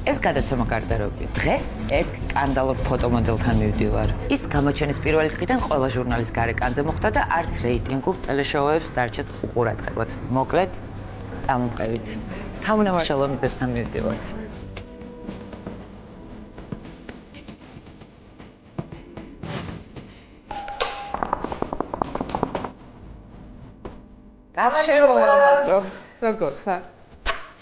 ეს გადაცემა გარდარობი. დღეს ერთ სკანდალურ ფოტომოდელთან მივდივარ. ის გამოჩენის პირველი დღიდან ყველა ჟურნალის გარეკანზე მოხვდა და არც რეიტინგულ ტელეშოუებს დარჩათ უყურადღებოდ. მოკლედ, წამოყევით. თამუნავარ შალომიდესთან მივდივართ. შევამაზო. როგორ ხარ?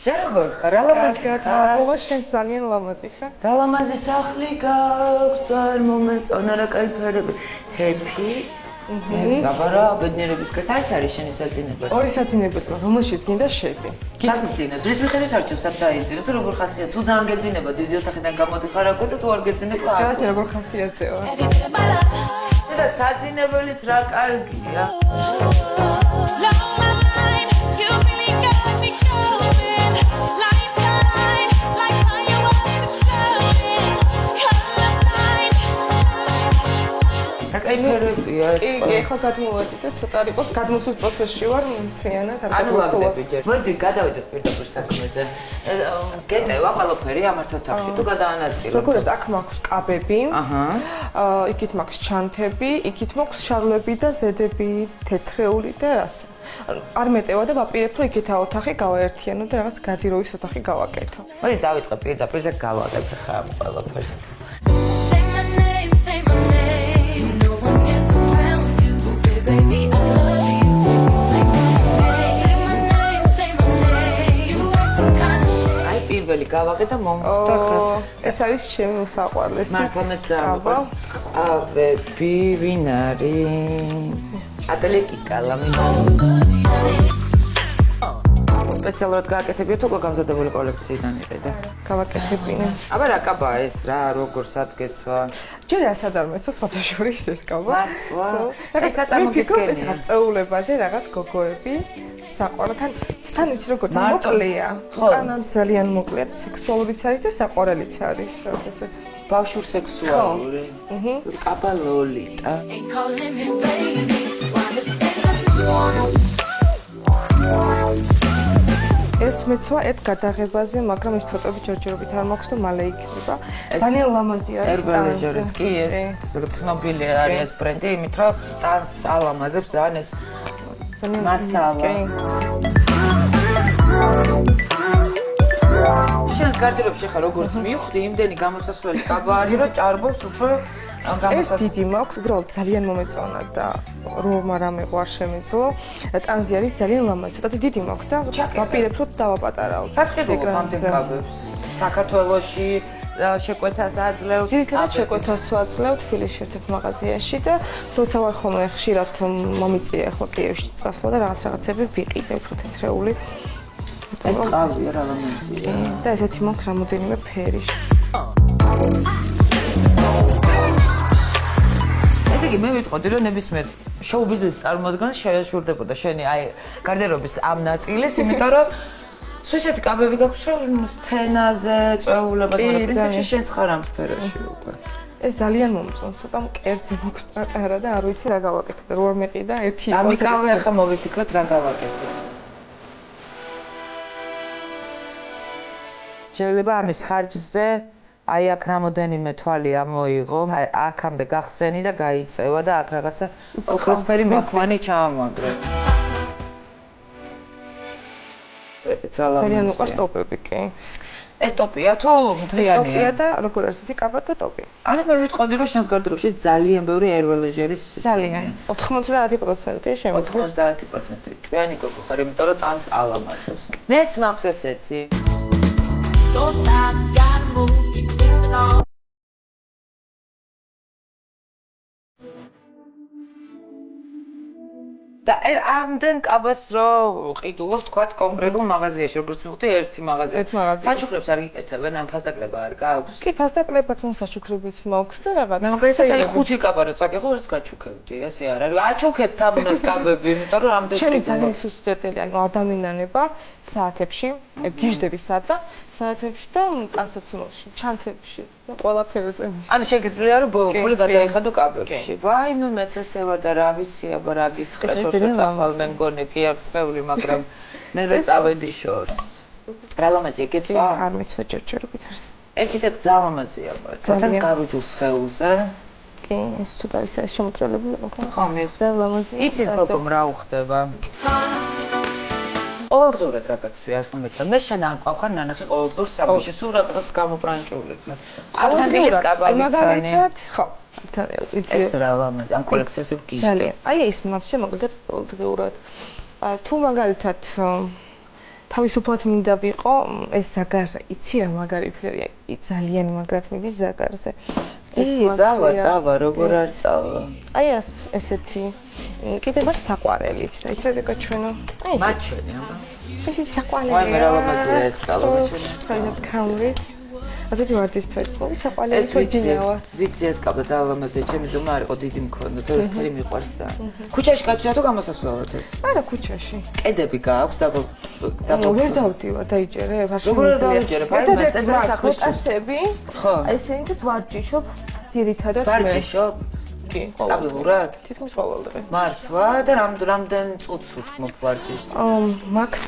შეგორ ხარ, ალამაზი ხარ. აბა შენ ძალიან ლამაზი ხარ. ალამაზი სახლი გაქვს, არ მომეწონა რა კაი ფერები. ჰეპი. აბარა ბედნიერების კაცი არის შენი საძინება. ორი საძინებელია, რომელშიც გინდა შედი. გაგძინოს, რის მიხედვით არჩევ სად დაიძინო, თუ როგორ ხასია, თუ ძალიან გეძინება, დიდი ოთახიდან გამოდიხარ აქ და თუ არ გეძინება აქ. რა როგორ ხასიათზეა. და საძინებელიც რა კარგია. აი ფერებია ეს. კი, ეხლა გადმოვედი და ცოტა არ იყოს გადმოსულ პროცესში ვარ, მთლიანად არ ანუ ვაგდები ჯერ. მოდი გადავიდეთ პირდაპირ საქმეზე. გეტევა ყველაფერი ამართავ თაფში თუ გადაანაწილებ. როგორც აქ მაქვს კაბები. იქით მაქვს ჩანთები, იქით მაქვს შარლები და ზედები, თეთრეული და რასა. არ მეტევა და ვაპირებ რომ იქით ოთახი გავაერთიანო და რაღაც გარდიროვის ოთახი გავაკეთო. მოდი დავიწყებ პირდაპირ და გავაგებ ხა ამ ყველაფერს. პირველი გავაგე და მომხდა ხა. ეს არის ჩემი უსაყვარლესი. მართლა მეც ზამბავს. აბები ვინ არის? ატელეკიკალა სპეციალურად გააკეთებია თუ გამზადებული კოლექციიდან იყიდა? გავაკეთებინე. აბა რა კაბაა ეს რა, როგორ სადგეცვა? ჯერ ასად არ მეცო სათაშორის ეს კაბა. მართლა? ეს აწამოგიდგენია. ეს აწეულებაზე რაღაც გოგოები საყვარელთან თან იცი როგორ მოკლეა. უკანან ძალიან მოკლეა, სექსუალურიც არის და საყვარელიც არის, ესე. ბავშვურ სექსუალური. კაბა ლოლიტა. ეს მეცვა ერთ გადაღებაზე, მაგრამ ეს ფოტოები ჯერჯერობით არ მაქვს და მალე იქნება. ძალიან ლამაზი არის. ერბელეჟერის კი ეს ცნობილი არის ეს ბრენდი, იმით რომ ტანს ალამაზებს ძალიან ეს მასალა. შენს გარდერობში ხა როგორც მივხვდი, იმდენი გამოსასვლელი კაბა არის, რომ ჭარბობს უფრო ეს დიდი მაქვს, უბრალოდ ძალიან მომეწონა და რომ რამე ყوار შემეძლო. ტანზი არის ძალიან ლამაზი, ცოტა დიდი მაქვს და ვაპირებ რომ დავაპატარავ. საერთოდ ამდენ კაბებს საქართველოში შეკვეთას აძლევთ. ძირითადად შეკვეთას ვაძლევ თბილისში ერთ-ერთ მაღაზიაში და როცა ვარ ხოლმე ხშირად მომიწია ახლა კიევში წასვლა და რაღაცები ვიყიდე უფრო თეთრეული. ეს ყავია რა ლამაზია. და ესეთი მაქვს რამოდენიმე ფერი. ესე იგი მე ვიტყოდი რომ ნებისმიერ შოუ ბიზნესის წარმოადგენს შეეშურდებოდა შენი აი გარდერობის ამ ნაწილს, იმიტომ რომ სუჟეტი კაბები გაქვს რომ სცენაზე, წვეულებად, მაგრამ პრინციპში შენც ხარ ამ სფეროში უკვე. ეს ძალიან მომწონს, ცოტა მკერდზე მაქვს პატარა და არ ვიცი რა გავაკეთე. რო არ მეყიდა ერთი. ამიკავე ახლა მოვიფიქროთ რა გავაკეთე. შეიძლება ამის ხარჯზე აი აქ რამოდენიმე თვალი ამოიღო, აი აქამდე გახსენი და გაიწევა და აქ რაღაცა ოქროსფერი მეხვანი ჩაამაგრე. ძალიან უყვარს ტოპები კი. ეს ტოპია თუ მთლიანია? ტოპია და როგორ არის ისი კაბა და ტოპი. ანუ მე ვიტყოდი რომ შენს გარდერობაში ძალიან ბევრი ერველეჟერის ძალიან 90%-ია შემიძლია. 90% ჭკვიანი გოგო ხარ, იმიტომ რომ ტანს ალამაზებს. მეც მაქვს ესეთი. და ამდენ კაბას რო ყიდულობ თქვათ კონკრეტულ მაღაზიაში, როგორც მივხვდი ერთი მაღაზია. საჩუქრებს არ გიკეთებენ, ამ ფასდაკლება არ გაქვს. კი, ფასდაკლებაც მოს საჩუქრებიც მაქვს და რაღაც. მე მოგეცე ხუთი კაბა რო წაგეხო, რაც გაჩუქებდი, ესე არ არის. აჩუქეთ თამუნას კაბები, იმიტომ რომ ამდენ ჩემი ძალიან სუსტეტელი, ანუ ადამიანება საათებში, გიჟდები საათებში და ტანსაცმელში, ჩანთებში და ყველაფერზე. ანუ შეგიძლია რომ ბოლო გადაიხადო კაბებში. ვაი, ნუ მეც ესე ვარ და რა ვიცი, აბა რა გითხრა შორს წახვალ მე მგონი კი არ წვეული, მაგრამ მე ვერ წავედი შორს. რა ლამაზია კითხვა? არ მეცვა ჯერჯერობით არის. ერთით ძალამაზია, ძალიან გარუჯულ სხეულზე. კი, ეს ცოტა ისე შემოწელებული მოხდა. ხო, მივხვდი. ლამაზია. იცის როგორ რა უხდება. ყოველდღურად რა გაცვი არ მომეცა. მე შენ არ მყავხარ ნანახი ყოველდღურ სამში, სულ რაღაც გამოპრანჭული. ავთანდილის კაბანი. მაგალითად, ხო. ეს რა ლამაზია, ამ კოლექციას ვგიჟდი. ძალიან. აი ეს მათში მოკლედ ყოველდღურად. თუ მაგალითად თავისუფლად მინდა ვიყო, ეს ზაგარზე, იცი რა მაგარი ფერია, ძალიან მაგრად მიდის ზაგარზე. წავა, როგორ არ წავა. აი ესეთი. კიდევ არის საყვარელიც და იცოდე გაჩვენო. მათ ჩვენი აბა. ესეთი საყვარელი. ვაი, მე რა ლამაზია ეს კაბა ჩვენი. თვითონ ქამრი. ასეთი ვარდის ფერიც, მოდი საყვარელი თვითინავა. ვიცი ეს კაბა ძალიან ლამაზია, ჩემი ძმა არ იყო დიდი მქონდა, თორე ეს ფერი მიყვარს და. ქუჩაში გაცვია თუ გამოსასვლელად ეს? არა, ქუჩაში. კედები გააქვს დაბო. ვერ დავდივარ, დაიჯერე, ვარ როგორ დავიჯერე? ერთადერთი ეს რა ხოტასები? ხო. ესენით ვარჯიშობ ძირითადად მე. ვარჯიშობ? კი, სტაბილურად? თითქმის ყოველდღე. მართლა და რამდენ წუთს უთმობ ვარჯიშს? მაქს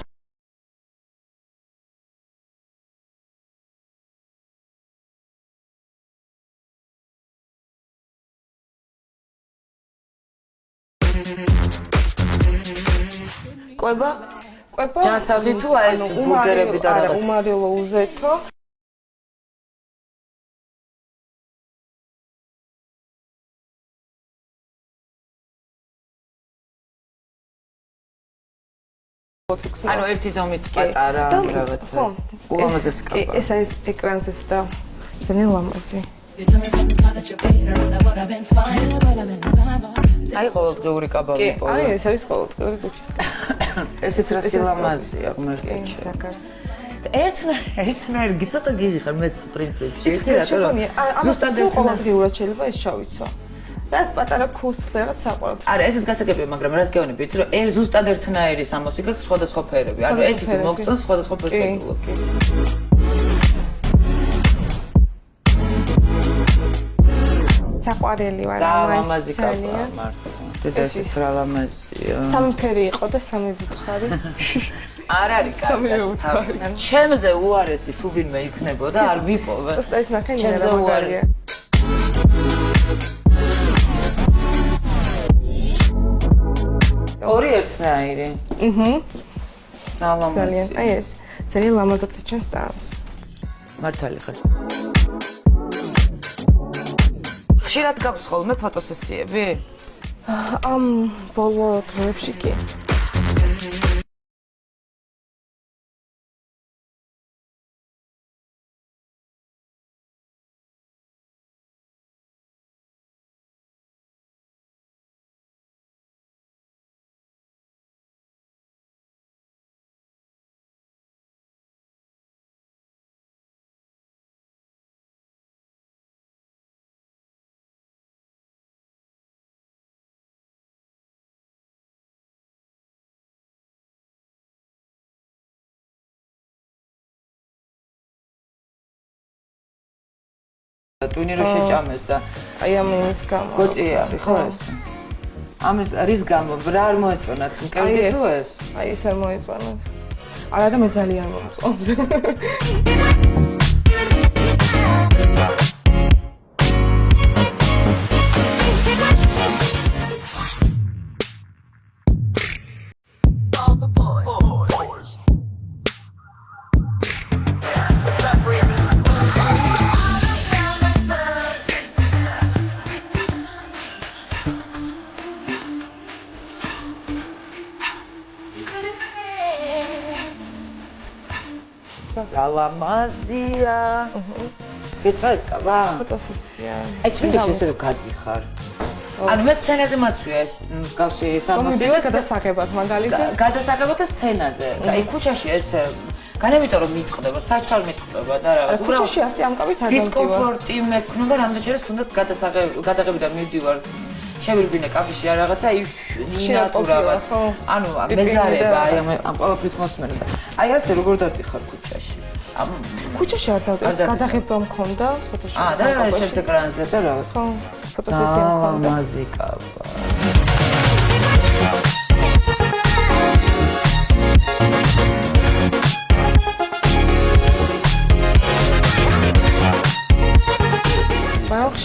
ყვება? ყვება? ჯანსაღი თუ აი ეს ბურგერები და არა, უმარილო უზეთო. ანუ ერთი ზომით პატარა რაღაცა. ულამაზესი კაბა. ეს არის ეკრანზეც და ძალიან ლამაზი. აი ყოველდღიური კაბა კი, ვიპოვე. აი ეს არის ყოველდღიური კუჩის კაბა. ეს რა სილამაზია ღმერთიჩე. ერთნაირი გიწოდა გიჟიხარ მეც პრინციპში. იცი რა შეგონია? ზუსტად ყოველდღიურად შეიძლება ეს ჩავიცვა. რაც პატარა ქუსზე რაც საყვარელად. არა, ესეც გასაგებია, მაგრამ რას გეუბნები, იცი რომ ზუსტად ერთნაირი სამოსი გაქვს სხვადასხვა ფერები. ანუ ერთი მოგწონს სხვადასხვა პერსპექტივით. საყვარელი ვარ ლამაზი კაბა მართლა. დედაშიც რა ლამაზია. სამი ფერი იყო და სამი ვუთხარი. არ არის კარგი. ჩემზე უარესი თუ ვინმე იქნებოდა, არ ვიპოვე. უბრალოდ ეს ნახე ნერა მაგარია. ორი ერთნაირი. ძალიან. აი ეს ძალიან ლამაზად ჩანს დანს. მართალი ხარ. ხშირად გაქვს ხოლმე ფოტოსესიები? ამ ბოლო დღეებში კი. ტვინი რო შეჭამეს და აი ამის გამო. გოწი არის ხო ეს? ამის რის გამო რა არ მოეწონათ? მკერდი თუ ეს? აი ეს არ მოეწონათ. არა და მე ძალიან მომწონს. რა ლამაზია. კითხვა ეს კაბა? ფოტოსესია. აი ჩვენში ესე გადიხარ. ანუ მე სცენაზე მაცვია ეს მსგავსი სამოსი გადასაღებად მაგალითად. გადასაღებად და სცენაზე. აი ქუჩაში ეს განემიტომ რომ მიტყდება, საერთოდ არ მიტყდება და რაღაც. ქუჩაში ასე ამკავით არ დამტივარ. დისკომფორტი მექნება რამდენჯერაც თუნდაც გადაღებიდან მივდივარ. შევირბინე კაფეში რა რაღაცა ინატურავად. ანუ მეზარება აი ამ ყველაფრის მოსმენება. აი ასე როგორ დადიხარ ქუჩაში? ქუჩაში არ დავდეს, გადაღება მქონდა, ფოტოშოპში. და შენც ეკრანზე და რაღაც. ხო, ფოტოსესია მქონდა. მაზიკა.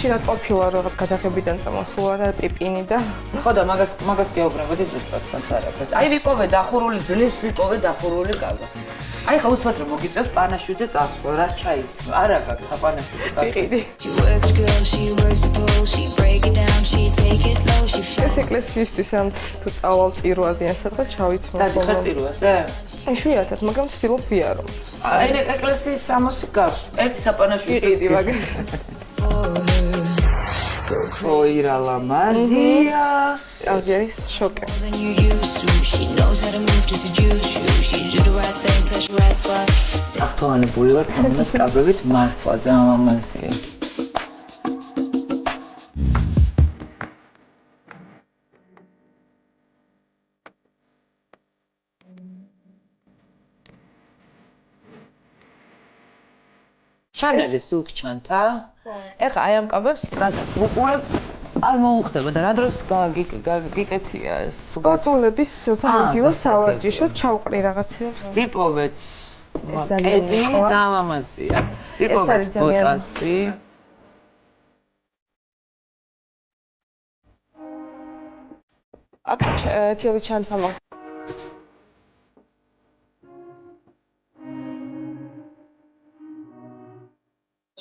ხშირად ყოფილა რაღაც გადაღებიდან წამოსულა და პიპინი და ხო და მაგას გეუბნებოდი ზუსტად პასარაკეს. აი ვიპოვე დახურული ძლივს, ვიპოვე დახურული კაბა. აი ხა უსვათ რომ მოგიწევს პანაშვიდზე წასვლა, რას ჩაიცნო? არა გაქვს პანაშვიდზე ვიყიდი. ეს ეკლესიისთვის ამ თუ წავალ წირვაზე ან სადღაც ჩავიცმო. დადიხარ წირვაზე? იშვიათად, მაგრამ ვცდილობ ვიარო. აი ეკლესიის სამოსი გაქვს. ერთი საპანაშვიდზე ვიყიდი მაგას. ოირა ლამაზია. ამაზე არის შოკი. აღთოვანებული ვარ თამას კაბებით მართლა ძალიან ლამაზია. შანელის სულ ჩანთა. ეხა აი ამ კაბებს უყურებ არ მოუხდება და რა დროს გიკეთია ეს ბოტოლების სამიგიო სავარჯიშო ჩავყრი რაღაცებს. ვიპოვეთ კედი ძალიან ლამაზია. ვიპოვეთ ბოტასი. აქ თიორი ჩანთა მაგ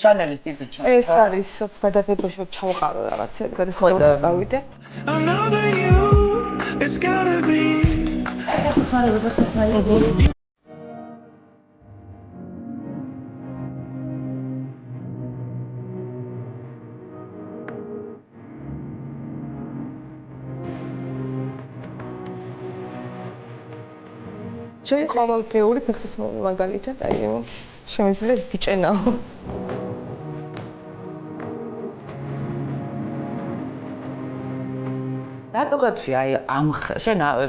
შანელის დიდი ჩანთა. ეს არის გადაღებაში ჩავყარო რაღაცები, გადასახადად წავიდე. შენ ყოველდღიური ფეხსაცმელი მაგალითად აი შემიძლია ვიჭენაო. რატოგაცი აი ამ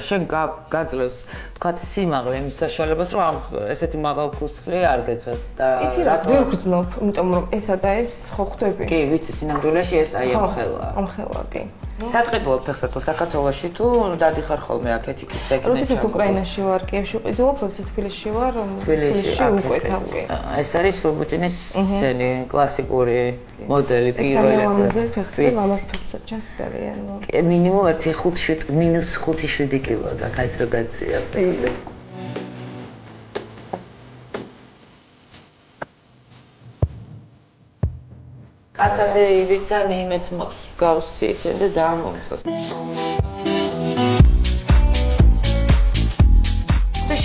შენ გაძლევს თქვათ სიმაღლე იმის საშუალებას რომ ამ ესეთი მაღალ ქუსლი არ გეცეს და იცი რა ვერ გძნობ, იმიტომ რომ ესა და ეს ხო ხვდები. კი, ვიცი, სინამდვილეში ეს აი ამ ხელა. ამ ხელა კი. სატყიდულობ ფეხსაცმელს საქართველოში თუ დადიხარ ხოლმე აქეთ-იქით და იქ როდესაც უკრაინაში ვარ, კიევში ვყიდულობ, როდესაც თბილისში ვარ, თბილისში უკვე თავი. ეს არის სურბუტინის სცენი, კლასიკური მოდელი პირველი. ამაზე ფეხსაცმელი ამას ფეხსაცმელს ძალიან. მინიმუმ 1.5-7 კილო და აი ეს რო გაცია. კასადე ივიცანი იმეც მაქვს გავსი ისინი და ძალიან მომწონს.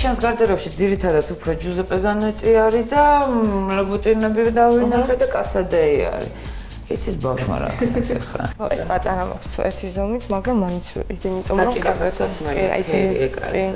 შენს გარდერობში ძირითადად უფრო ჯუზეპე ზანეტი არის და ლაბუტინები დავინახე და კასადეი არის. იცის ბავშვმა რა აქვს ახლა. ეს პატარა მაქვს ერთი ზომით, მაგრამ მაინც ვიყიდ, იმიტომ რომ საჭიროებასაც მე ეკრანი.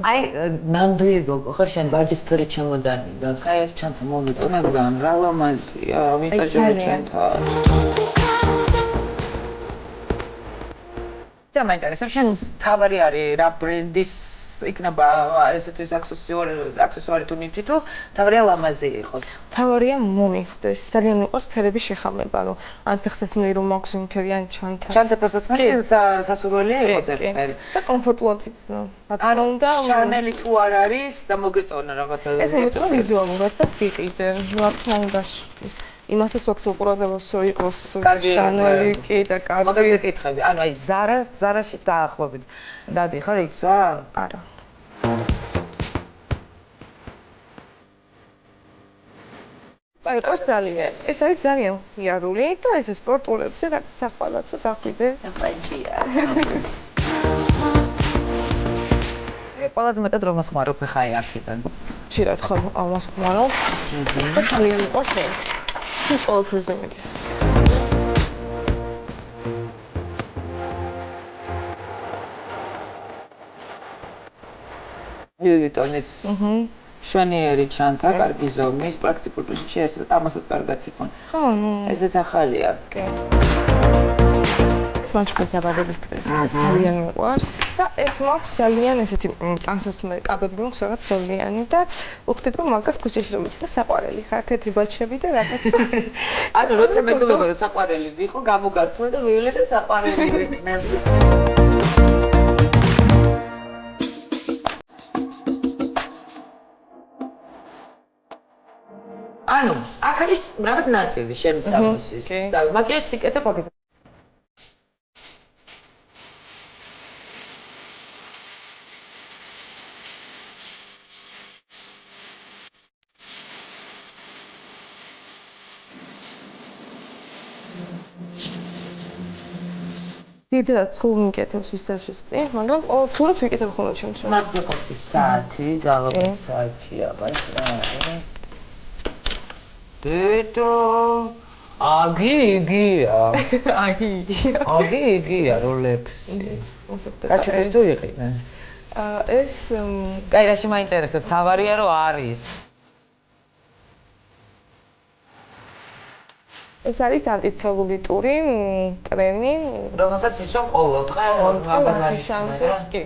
აი ნამდვილი გოგო ხარ შენ ვარდისფერი ჩემოდანი და აი ეს ჩანთა მომიწონებდა რა ლამაზია ვინტაჟური ჩანთა და მაინტერესებს შენ თავარი არის რა ბრენდის იქნება ესეთის აქსესუარი თუ ნივთი თუ თავარია ლამაზი იყოს თავარია მომიხდეს ძალიან იყოს ფერების შეხამება რომ ან ფეხსაცმელი რომ მაქვს იმ ფერი ან ჩანთა ფეხსაცმელი სასურველია იყოს ეს ფერი და კომფორტულად ანუ და შანელი თუ არ არის და მოგეწონა რაღაცა ეს მეტყვი ვიზუალურად და ვიყიდე რა უნდა იმასაც აქვს უყურადღებას რომ იყოს შანელი კი და კარგი მაგაზე კითხები ანუ აი ზარაში დაახლოებით დადიხარ იქ სვა არა ეს არის ძალიან იარული და ეს სპორტულებზე რა საყვალაცო დახვიდე პრენჩია ყველაზე მეტად რომ მასხმარობ ხა აი აქედან შეიძლება ხო ამას ხმარობ და ძალიან იყოს ეს ყველაფერზე მიდის ვიტონის შვენიერი ჩანთა, კარგი ზომის, პრაქტიკულ პრინციპში ეს ამასაც კარგად ვიქონ. ხო, ნუ ესეც ახალია. კი. მაჩვენებს დაბადების დღეს. ძალიან მიყვარს და ეს მაქვს ძალიან ესეთი კანსასმელი კაბები მაქვს რაღაც სოლიანი და უხდით რომ მაგას ქუჩაში რომ და საყვარელი ხარ თეთრი ბაჩები და რაღაც. ანუ როცა მეგობრებო რომ საყვარელი ვიყო, გამოგართმე და ვივლე და საყვარელი ვიქნები. ანუ, აქ არის რაღაც ნაწილი შენი სამოსის და მაგას სიკეთე პაკეტი. დიდად სულ მიკეთებს ვისაც ვისწრე, მაგრამ ყოველთვის ვიკეთებ ხოლმე ჩემს. მაგ გიყავს საათი, ძალობის საათია, բայց რა. დედო აგი იგია. აგი იგია როლექსი. კაჩეს თუ იყიდე. ეს კაი რაში მაინტერესებს, თავარია რომ არის. ეს არის ანტიცელულიტური ტური, კრემი, რომელსაც ისო ყოველდღე აბაზარი. კი.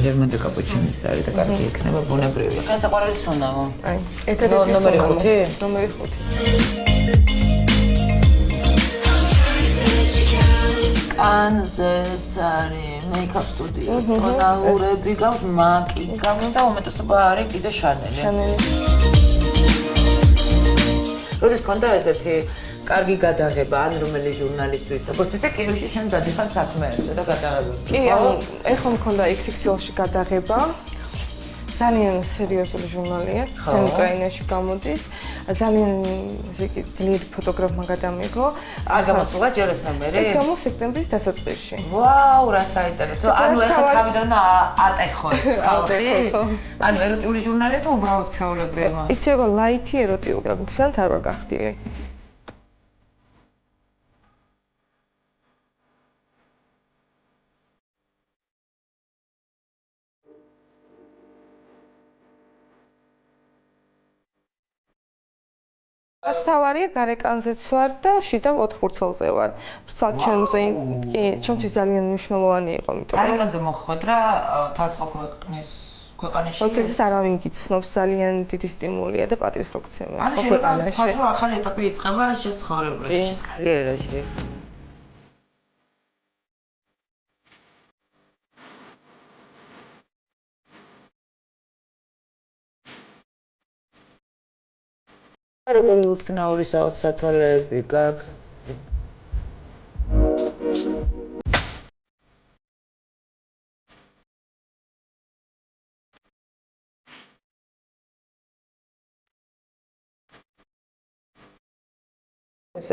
ლემონი კაპუჩინოს არის და კარგი იქნება ბუნებრივი. ხან საყვარელი სუნამო. აი, ერთადერთი ნომერი 5? ნომერი 5. კანზე არის მეიკაპ სტუდიოს ტონალურები, გავს მაკი, და უმეტესობა არის კიდე შანელი. როდის ქონდა ესეთი კარგი გადაღება ან რომელი ჟურნალისტვის, როგორც ესე კიევში შენ დადიხარ საქმეებზე და გადაღებებზე. კი, ეხლა მქონდა XXL-ში გადაღება. ძალიან სერიოზული ჟურნალია, ჩვენ უკრაინაში გამოდის. ძალიან ძლიერი ფოტოგრაფმა გადამიღო. არ გამოსულა ჯერ ესამერი? ეს გამო სექტემბრის დასაწყისში. ვაუ, რა საინტერესო. ანუ ეხლა თავიდან ატეხო ეს ხალხი. ანუ ეროტიული ჟურნალია თუ უბრალოდ ჩვეულებრივი? იცი როგორ ლაითი ეროტიული, ძალიან არ ვარ გახდილი. ასთავარია გარეკანზეც ვარ და შიდა 4 ფურცელზე ვარ. საჩემზე კი, ჩემთვის ძალიან მნიშვნელოვანი იყო, იმიტომ რომ გარეკანზე მოხდ რა თავს ხო ქვეყანაში. ოთეს არავინ გიცნობს, ძალიან დიდი სტიმულია და პატრის რო გცემა ხო ქვეყანაში. ხო, ახალი ეტაპი იწყება შესაძლებელში, კარიერაში. როგორი უცნაური საოცრათვალეები გაქვს?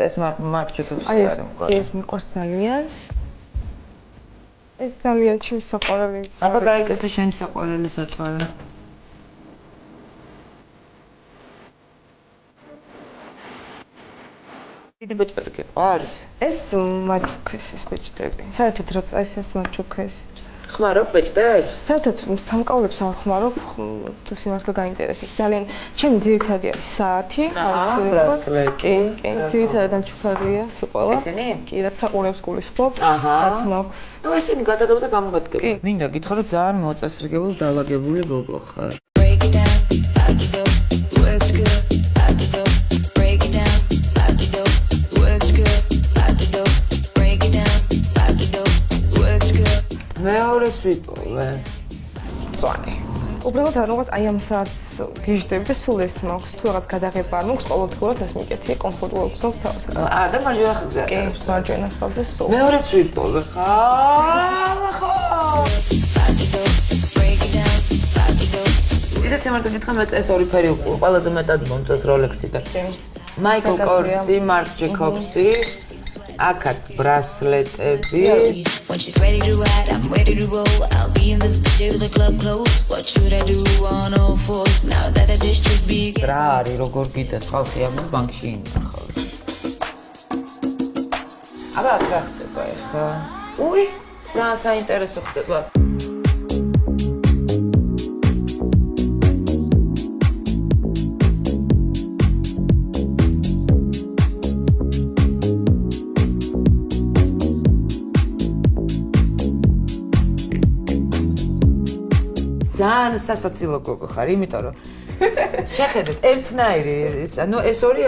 ეს მარჩესობს არის. ეს მიყვარს ძალიან. ეს ძალიან ჩემს საყვარელი. აბა გაიგეთ შენი საყვარელი სათვალე. დიდი ბეჭდები არის. ეს მაჩუქეს ეს ბეჭდები. საერთოდ რა ეს მაჩუქეს. ხმარობ ბეჭდებს? საერთოდ სამკაულებს არ ხმარობ, თუ სიმართლე გაინტერესებს. ძალიან ჩემი ძირითადი არის საათი, ბრასლეტი. კი, ძირითადად ჩუქარია სიყოლა. ესენი? კი, რაც საყურებს გულისხმობ, რაც მაქვს. ნუ ესენი გადაღება და გამოგადგება. მინდა გითხრა რომ ძალიან მოწესრიგებული დაალაგებული გოგო ხარ. Break it down, out you go, works good, out you go, break it down, out you go, works good, out you go, break it down, out you go, works good. მეორე სვიპოვე. წვანი. უბრალოდ რაღაც აი ამ საათს გიждები და სულ ეს მაქვს, თუ რაღაც გადაღება არ მაქვს, ყოველდღურად ეს მიკეთე, კომფორტულად გზნობ თავს. და მარჯვენა ხაზზე. კი, მარჯვენა ხაზზე სულ. მეორე სვიპოვე ხარ. ხო. ისე სიმართლე გითხრა მე ეს ორი ფერი ყველაზე მეტად მომწონს როლექსი და მაიკლ კორსი, მარკ ჯეკობსი, აქაც ბრასლეტები. When she's ready to ride, I'm ready to roll. I'll be in this bitch till the club close. What should I do on all fours now that I just should be? რა არის როგორ გიტეს ხალხი ამ ბანკში ინახავს. აბა რა ხდება ახლა? უი, ძალიან საინტერესო ხდება. ძალიან სასაცილო გოგო ხარ, იმიტომ რომ შეხედეთ, ერთნაირი, ანუ ეს ორი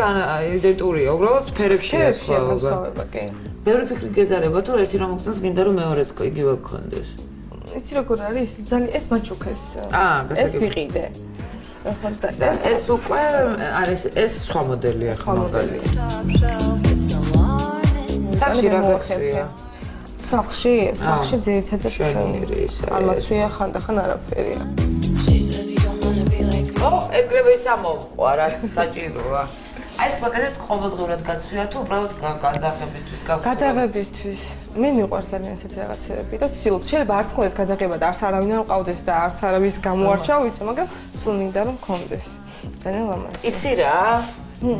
იდენტურია, უბრალოდ ფერებშია სხვაობა. კი. ბევრი ფიქრი გეზარება თუ ერთი რომ მოგწონს, გინდა რომ მეორეც იგივე გქონდეს. იცი როგორ არის? ძალიან ეს მაჩუქეს. ეს ვიყიდე. ეს უკვე არის ეს სხვა მოდელია, სხვა მოდელი. სახში რა გახსოვია? სახში ძირითადად შვენიერი ის არის. ამაცვია ხანდახან არაფერია. ეგრევე სამოვყვა, საჭიროა. აი ეს მაგალითად ყოველდღურად გაცვია თუ უბრალოდ გადაღებისთვის გავხსოვე? გადაღებისთვის. მე მიყვარს ძალიან ესეთი რაღაცები და ვცდილობ, შეიძლება არც მქონდეს გადაღება და არც არავინ არ მყავდეს და არც არავის გამოარჩა ვიცი, მაგრამ სულ მინდა რომ მქონდეს. ძალიან ლამაზი. იცი რა?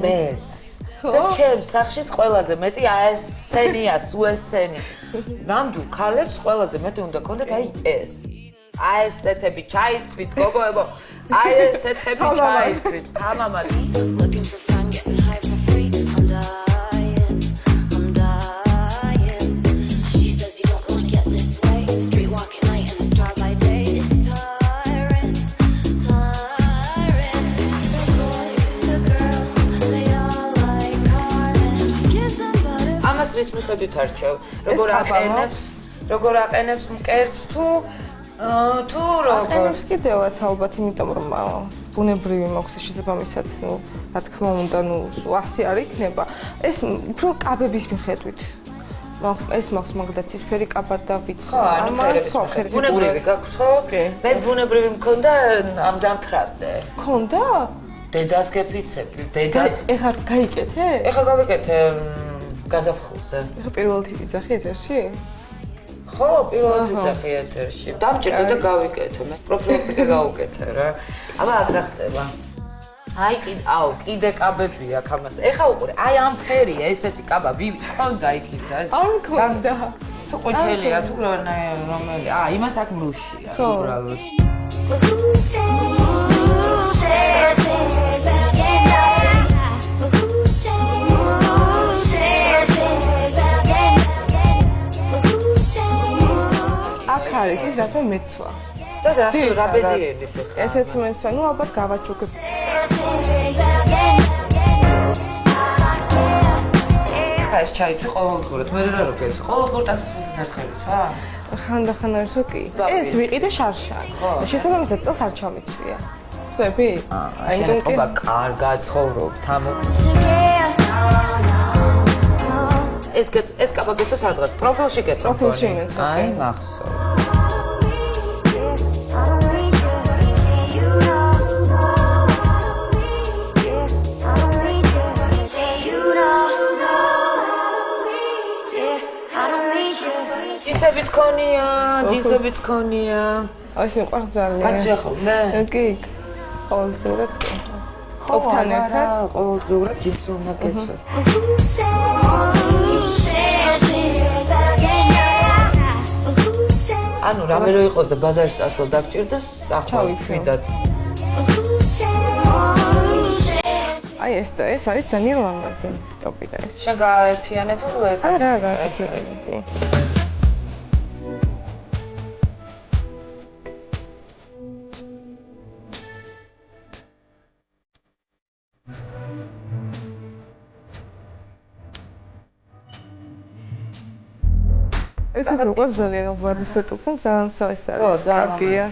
მეც. და ჩემს სახშიც ყველაზე მეტი აი ეს სცენია, სულ ეს სცენი. ნამდვილ ქალებს ყველაზე მეტი უნდა გქონდეთ აი ეს. აი ესეთები ჩაიცვით, გოგოებო. აი ესეთები ჩაიცვით, თამამად. Looking for fun, getting high for free. I'm dying. She says you don't wanna get this way. Street walking night and a starlight day. It's tiring. The boys, the girls, they all like Carmen. She gives them butterflies. ამას რის მიხედვით არჩევ? როგორ აყენებს მკერდს თუ როგორ? ამებს კიდევაც ალბათ, იმიტომ რომ ბუნებრივი მაქვს შესაბამისად, რა თქმა უნდა, 100 არ იქნება. ეს უფრო კაბების მიხედვით. ეს მაქვს მაგდა ცისფერი კაბა და ვიცი. ხო, ანუ ფერების მიხედვით. ბუნებრივი გაქვს ხო? მეც ბუნებრივი მქონდა ამზამთრამდე. მქონდა? დედას გეფიცები, დედას. ეხლა გაიკეთე? ეხლა გავიკეთე გაზაფხულზე. ეხლა პირველად იძახი ეთერში? ხო, პირველად იძახი ეთერში. დამჭირდა და გავიკეთე, მე პროფილაქტიკა გავუკეთე რა. აბა აქ რა ხდება? აი კიდე კაბები აქვს ამას. ეხლა უყურე, აი ამ ფერია ესეთი კაბა, მქონდა იქით და ეს. არ მქონდა. თუ ყვითელია, თუ რომელი? იმას აქ მრუშია, უბრალოდ. Who says it's better get down? Who says it's better get down? Who says აქ არის ის რაც მეცვა. და რა ბედიერის ეხლა? ესეც მეცვა, ალბათ გავაჩუქებ. it's better get down? ხა ეს ჩაიცი ყოველდღურად, მე რა როგეს? ყოველდღურად ასესაც ერთხელ იცვა? ხანდახან არის კი. ეს ვიყიდე შარშან. შესაბამისად წელს არ ჩამიცვია. ხვდები? შენეთობა კარგად ცხოვრობ, თამო. ეს კაბა გეცო სადღაც პროფილში გეცო. პროფილში მეცვა. აი მახსოვს. ჯინსებიც ქონია, ჯინსებიც ქონია. აი მიყვარს ძალიან. კაცია ხოლმე? კი. ყოველდღურად. ოფთან ერთად ყოველდღურად ჯინსი უნდა გეცოს. Who says it's better get down? Who says ანუ რამე რო იყოს და ბაზარში წასვლა დაგჭირდეს, ახლა ვშვიდად. აი ეს არის ძალიან ლამაზი ტოპი და ეს. შენ გაერთიანე თუ ვერ? არა, გაერთიანე. ეს ის უკვე ძალიან ვარდის ფერტუქთან ძალიან საის არის. კარგია.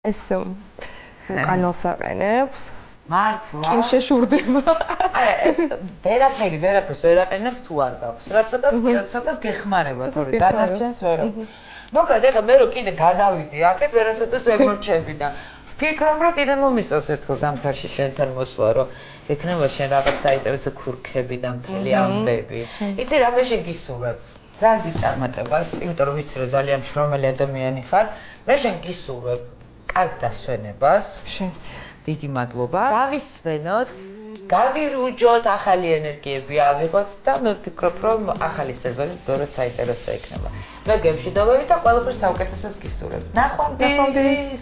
ეს კანალს აყენებს. მართლა? კი შეშურდება. აი ეს ვერაფერს ვერ აყენებს თუ არ გაქვს. რა ცოტას გეხმარება თორე დანარჩენს ვერ. მოკლედ ეხლა მე რო კიდე გადავიდი აქეთ ვერაცოტას ვემორჩები და ვფიქრობ რომ კიდე მომიწევს ერთხელ ზამთარში შენთან მოსვლა რომ ექნება შენ რაღაც საინტერესო ქურქები და მთელი ამბები. იცი რა მე შეგისურვებ? რა გიტარმატებას, იმიტომ რომ ვიცი რომ ძალიან მშრომელი ადამიანი ხარ, მე შენ გისურვებ კარგ დასვენებას. შენც დიდი მადლობა. გავისვენოთ, გავირუჯოთ, ახალი ენერგიები ავიღოთ და მე ვფიქრობ რომ ახალი სეზონი ბევრად საინტერესო იქნება. მე გემში დავევი და ყველაფერს საუკეთესოს გისურვებ. ნახვამდის.